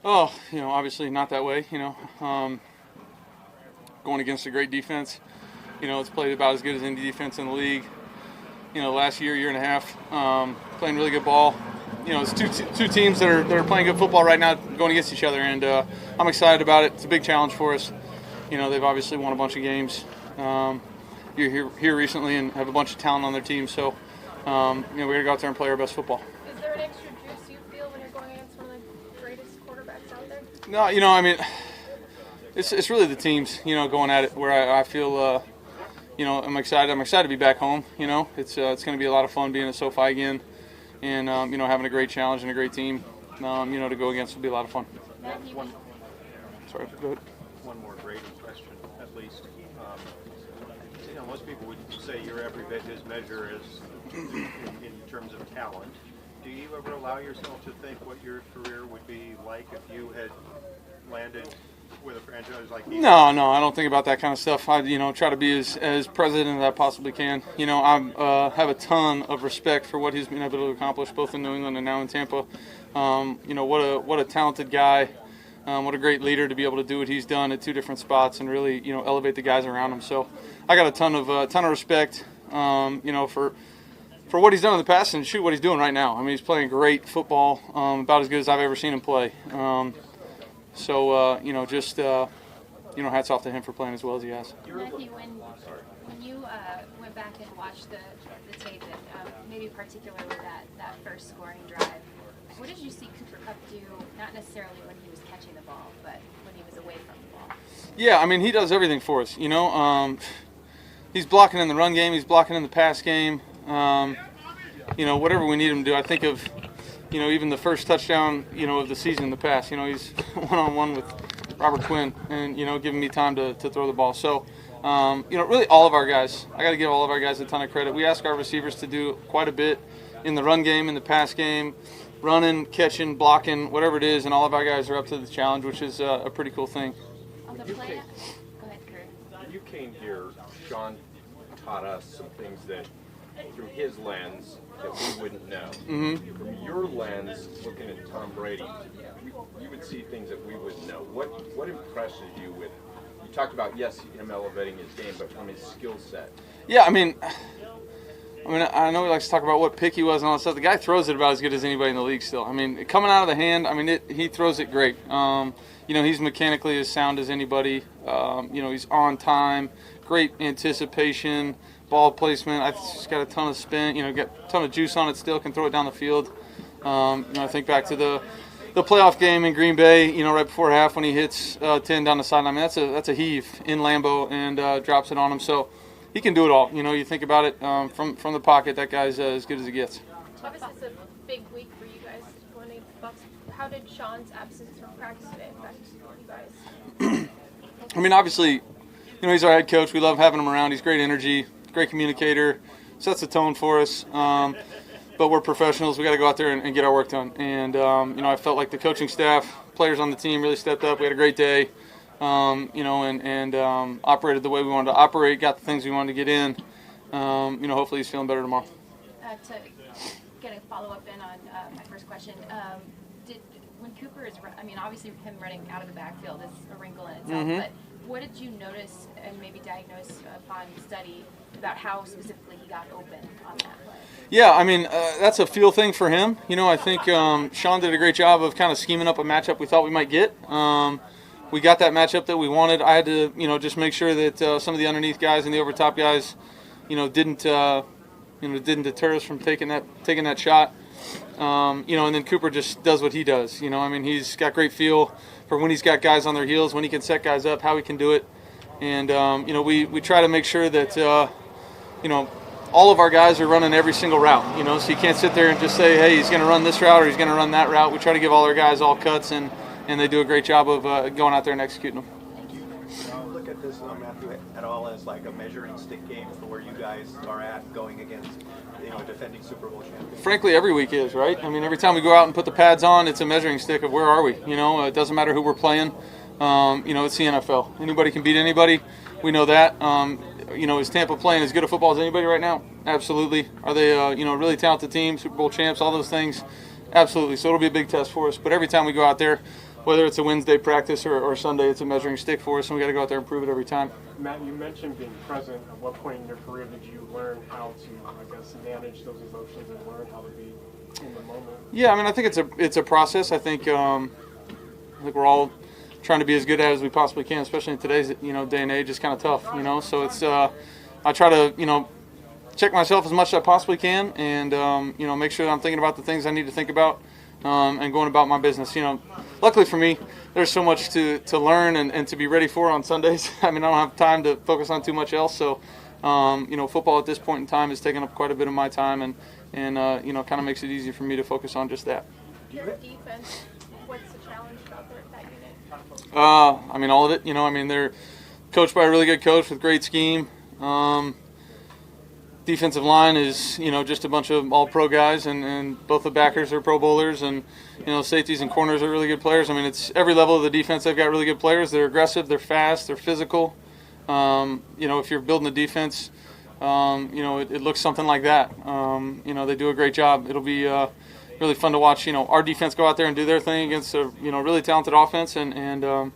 Oh, obviously not that way. Going against a great defense. It's played about as good as any defense in the league. Last year and a half, playing really good ball. It's two teams that are playing good football right now, going against each other, and I'm excited about it. It's a big challenge for us. They've obviously won a bunch of games here recently and have a bunch of talent on their team. So, we got to go out there and play our best football. Is there an extra juice you feel when you're going against one of the greatest quarterbacks out there? No, it's really the teams, going at it where I feel. I'm excited. I'm excited to be back home. It's going to be a lot of fun being at SoFi again, and having a great challenge and a great team. To go against will be a lot of fun. Sorry, go ahead. One more Brady question, at least. Most people would say you're every bit his measure as in terms of talent. Do you ever allow yourself to think what your career would be like if you had landed with a franchise like he? No, I don't think about that kind of stuff. I, try to be as president as I possibly can. I have a ton of respect for what he's been able to accomplish, both in New England and now in Tampa. What a talented guy. What a great leader to be able to do what he's done at two different spots and really, elevate the guys around him. So I got a ton of respect, for what he's done in the past and what he's doing right now. He's playing great football, about as good as I've ever seen him play. Hats off to him for playing as well as he has. Matthew, when you went back and watched the tape, and maybe particularly that first scoring drive, what did you see Cooper Kupp do, not necessarily when he was catching the ball, but when he was away from the ball? Yeah, he does everything for us. He's blocking in the run game. He's blocking in the pass game. Whatever we need him to do. I think of, even the first touchdown, of the season in the past. He's one-on-one with Robert Quinn and, giving me time to throw the ball. So, really all of our guys, I got to give all of our guys a ton of credit. We ask our receivers to do quite a bit in the run game, in the pass game, running, catching, blocking, whatever it is, and all of our guys are up to the challenge, which is a pretty cool thing. On the play, go ahead, Kurt. When you came here, Sean taught us some things that, through his lens, that we wouldn't know. Mm-hmm. From your lens, looking at Tom Brady, you would see things that we wouldn't know. What impresses you with? You talked about, yes, him elevating his game, but from his skill set. Yeah, I know he likes to talk about what pick he was and all that stuff. The guy throws it about as good as anybody in the league still. Coming out of the hand, he throws it great. He's mechanically as sound as anybody. He's on time, great anticipation, ball placement. He's got a ton of spin, got a ton of juice on it still, can throw it down the field. I think back to the playoff game in Green Bay, right before half when he hits 10 down the sideline. That's a heave in Lambeau and drops it on him. So he can do it all. You think about it from the pocket. That guy's as good as it gets. Obviously, it's a big week for you guys going against the Bucs. How did Sean's absence from practice today affect you guys? Obviously, he's our head coach. We love having him around. He's great energy, great communicator, sets the tone for us. But we're professionals. We got to go out there and get our work done. And I felt like the coaching staff, players on the team really stepped up. We had a great day. Operated the way we wanted to operate, got the things we wanted to get in. Hopefully he's feeling better tomorrow. To get a follow-up in on my first question, when Cooper is, obviously him running out of the backfield is a wrinkle in itself, Mm-hmm. but what did you notice and maybe diagnose upon study about how specifically he got open on that play? Yeah, that's a feel thing for him. I think Sean did a great job of kind of scheming up a matchup we thought we might get. We got that matchup that we wanted. I had to, just make sure that some of the underneath guys and the over top guys, didn't deter us from taking that shot. And then Cooper just does what he does. He's got great feel for when he's got guys on their heels, when he can set guys up, how he can do it. And, we try to make sure that, all of our guys are running every single route, so you can't sit there and just say, hey, he's going to run this route or he's going to run that route. We try to give all our guys all cuts, and they do a great job of going out there and executing them. Look at this, Matthew, at all as like a measuring stick game for where you guys are at going against, defending Super Bowl champions. Frankly, every week is, right? Every time we go out and put the pads on, it's a measuring stick of where are we. It doesn't matter who we're playing. It's the NFL. Anybody can beat anybody. We know that. Is Tampa playing as good a football as anybody right now? Absolutely. Are they, really talented team, Super Bowl champs, all those things? Absolutely. So it'll be a big test for us. But every time we go out there, whether it's a Wednesday practice or Sunday, it's a measuring stick for us, and we got to go out there and prove it every time. Matt, you mentioned being present. At what point in your career did you learn how to, I guess, manage those emotions and learn how to be in the moment? Yeah, I mean, I think it's a process. I think we're all trying to be as good at it as we possibly can, especially in today's day and age. It's kind of tough, So it's I try to check myself as much as I possibly can, and make sure that I'm thinking about the things I need to think about, and going about my business. Luckily for me, there's so much to learn and to be ready for on Sundays. I mean, I don't have time to focus on too much else. So, football at this point in time is taking up quite a bit of my time, and kind of makes it easy for me to focus on just that. Your defense, what's the challenge about that unit? I mean, all of it. They're coached by a really good coach with great scheme. Defensive line is, just a bunch of all-pro guys, and both the backers are Pro Bowlers, and, safeties and corners are really good players. I mean, it's every level of the defense. They've got really good players. They're aggressive. They're fast. They're physical. If you're building a defense, it looks something like that. They do a great job. It'll be really fun to watch, our defense go out there and do their thing against a, really talented offense, and a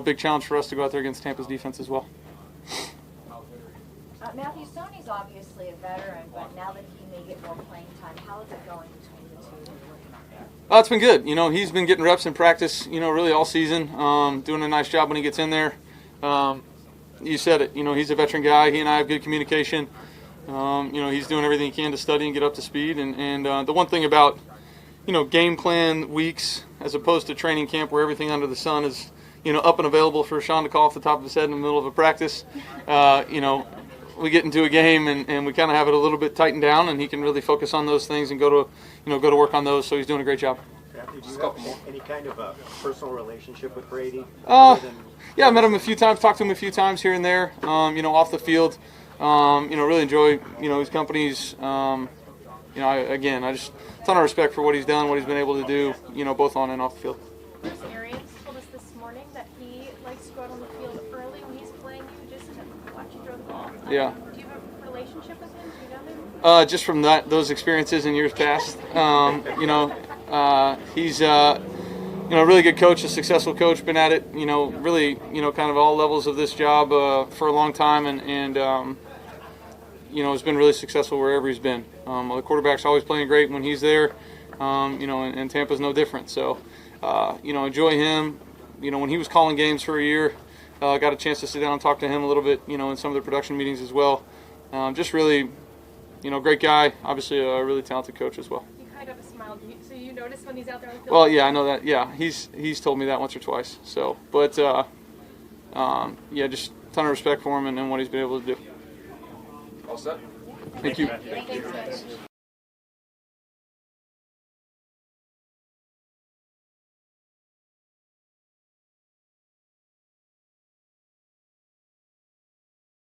big challenge for us to go out there against Tampa's defense as well. Matthew, Sony's obviously a veteran, but now that he may get more playing time, how is it going between the two? It's been good. He's been getting reps in practice, really all season, doing a nice job when he gets in there. You said it, he's a veteran guy. He and I have good communication. He's doing everything he can to study and get up to speed. And the one thing about, game plan weeks as opposed to training camp where everything under the sun is, up and available for Sean to call off the top of his head in the middle of a practice, we get into a game and we kind of have it a little bit tightened down, and he can really focus on those things and go to work on those. So he's doing a great job. Matthew, do you have any kind of a personal relationship with Brady? Yeah, I met him a few times, talked to him a few times here and there, off the field. Really enjoy, his companies. I just a ton of respect for what he's done, what he's been able to do, both on and off the field. Chris Arians told us this morning that he likes to go out on the field early when he's playing you, just to watch you throw the ball. Yeah. Do you have a relationship with him? Do you know him? Just from those experiences in years past. He's a really good coach, a successful coach, been at it, really, kind of all levels of this job for a long time, and has been really successful wherever he's been. The quarterback's always playing great when he's there, and Tampa's no different. So, enjoy him. When he was calling games for a year, got a chance to sit down and talk to him a little bit, in some of the production meetings as well. Just really, great guy, obviously a really talented coach as well. You kind of have a smile. So you notice when he's out there on the field? Well, yeah, I know that. Yeah, he's told me that once or twice. So, but just a ton of respect for him and what he's been able to do. All set? Thank you. Thanks, Mitch.